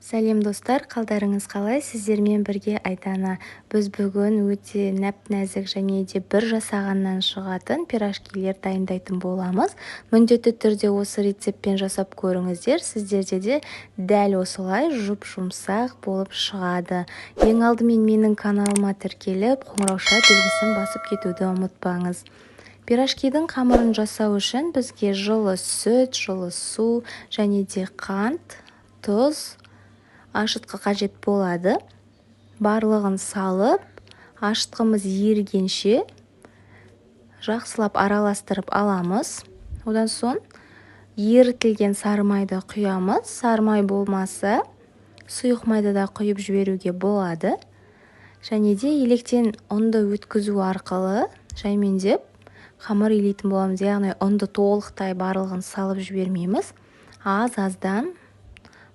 Сәлем достар, қалдарыңыз қалай? Сіздермен бірге Айдана. Біз бүгін өте нәп-нәзік және де бір жасағаннан шығатын пирожкилер дайындайтын боламыз. Міндетті түрде осы рецептпен жасап көріңіздер. Сіздерде де дәл осылай жұп-жұмсақ болып шығады. Ең алдымен менің каналыма тіркеліп, қоңырауша белгісін басып кетуді ұмытпаңыз. Пирожкидің қамырын жасау үшін бізге жылы сүт, жылы су және де қант, тұз, ашытқы қажет болады. Барлығын салып, ашытқымыз ерігенше жақсылап араластырып аламыз. Одан соң ерітілген сары майды құямыз. Сары май болмаса, сұйық майды да құйып жіберуге болады. Және де електен ұнды өткізу арқылы жаймендеп қамыр илейтін боламыз. Яғни ұнды толықтай барлығын салып жібермейміз. Аз-аздан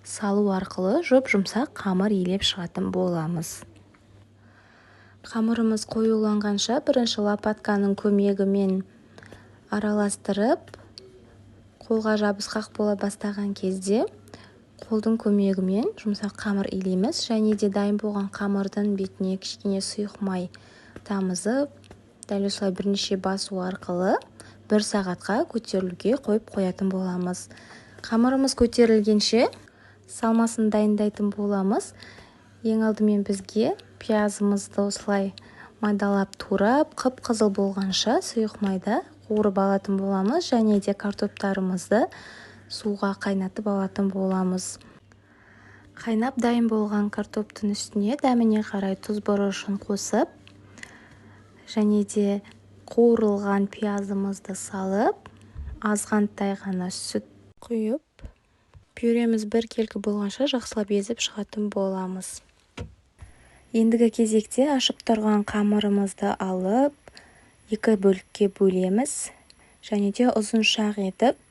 салу арқылы жұп-жұмсақ қамыр илеп шығатын боламыз. Қамырымыз қоюланғанша бірінші лопатканың көмегімен араластырып, қолға жабысқақ бола бастаған кезде қолдың көмегімен жұмсақ қамыр илейміз. Және де дайын болған қамырдың бетіне кішкене сұйық май тамызып, дәл осылай бірнеше басу арқылы 1 сағатқа көтерілуге қойып қоятын боламыз. Қамырымыз көтерілгенше салмасын дайындайтын боламыз. Ең алдымен бізге пиязымызды осылай майдалап турап, қып-қызыл болғанша сұйық майда қуырып алатын боламыз. Және де картоптарымызды суға қайнатып алатын боламыз. Қайнап дайын болған картоптың үстіне дәміне қарай тұз бұрышын қосып, және де қуырылған пиязымызды салып, азғантай ғана сүт құйып, пюреміз біркелкі болғанша жақсылап езіп шығатын боламыз. Ендігі кезекте ашып тұрған қамырымызды алып, 2 бөлікке бөлеміз. Және де ұзыншақ етіп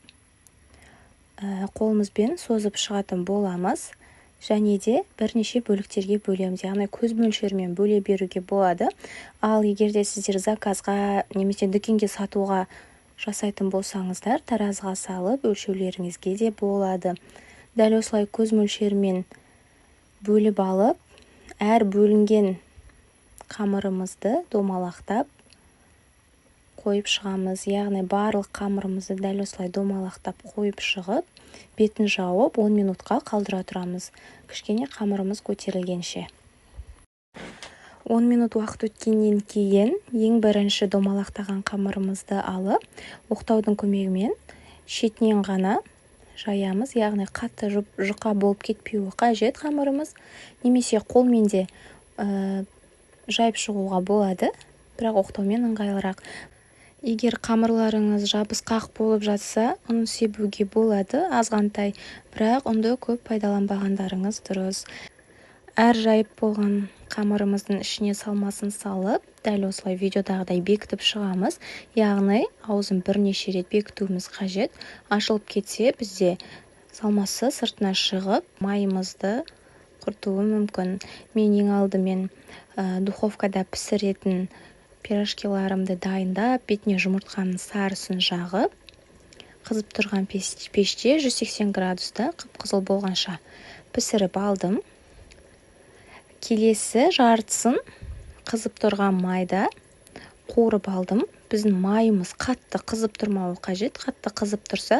қолымызбен созып шығатын боламыз. Және де бірнеше бөліктерге бөлеміз. Яғни көз мөлшерімен бөле беруге болады. Ал егерде сіздер заказға немесе дүкенге сатуға жасайтын болсаңыздар, таразыға салып өлшеулеріңізге де болады. Дәл осылай көз мөлшерімен бөліп алып, әр бөлінген қамырымызды домалақтап қойып шығамыз. Яғни барлық қамырымызды дәл осылай домалақтап қойып шығып, бетін жауып 10 минутқа қалдыра тұрамыз. Кішкене қамырымыз көтерілгенше. 10 минут уақыт өткеннен кейін ең бірінші домалақтаған қамырымызды алып, оқтаудың көмегімен шетінен ғана жаямыз. Яғни қатты жұқа болып кетпеуі қажет қамырымыз. Немесе қолмен де жайып шығуға болады, бірақ оқтаумен ыңғайлырақ. Егер қамырларыңыз жабысқақ болып жатса, ұн себуге болады, азғантай, бірақ ұнды көп пайдаланбағандарыңыз дұрыс. Әр жайып болған қамырымыздың ішіне салмасын салып, дәл осылай видеодағыдай бекітіп шығамыз. Яғни аузын бірнеше рет бекітуіміз қажет. Ашылып кетсе, бізде салмасы сыртына шығып, майымызды құртуы мүмкін. Мен ең алдымен духовкада пісіретін пирожкиларымды дайындап, бетіне жұмыртқаның сарысын жағып, қызып тұрған пеште 180 градуста қып-қызыл болғанша пісіріп алдым. Келесі жартысын қызып тұрған майда қуырып алдым. Біздің майымыз қатты қызып тұрмауы қажет. Қатты қызып тұрса,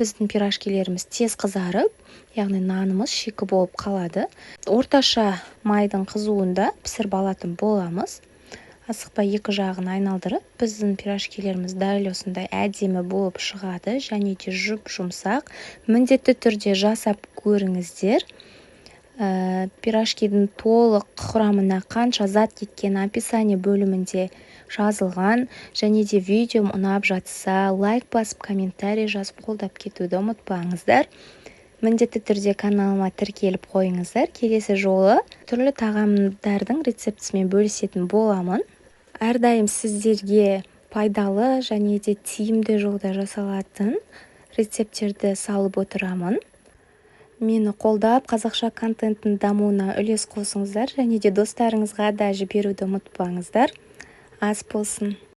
біздің пирожкилеріміз тез қызарып, яғни нанымыз шикі болып қалады. Орташа майдың қызуында пісіріп алатын боламыз. Асықпай 2 жағын айналдырып, біздің пирожкилеріміз дәл осындай әдемі болып шығады. Және де жұп-жұмсақ. Міндетті түрде жасап көріңіздер. Пирожкидің толық құрамына қанша зат кеткен описание бөлімінде жазылған. Және де видеом ұнап жатса, лайк басып, комментарий жазып қолдап кетуді ұмытпаңыздар. Міндетті түрде каналыма тіркеліп қойыңыздар. Келесі жолы түрлі тағамдардың рецептісімен бөлісетін боламын. Әрдайым сіздерге пайдалы және де тиімді жолда жасалатын рецепттерді салып отырамын. Мені қолдап, қазақша контенттің дамуына үлес қосыңыздар, және де достарыңызға да жіберуді ұмытпаңыздар. Ас болсын.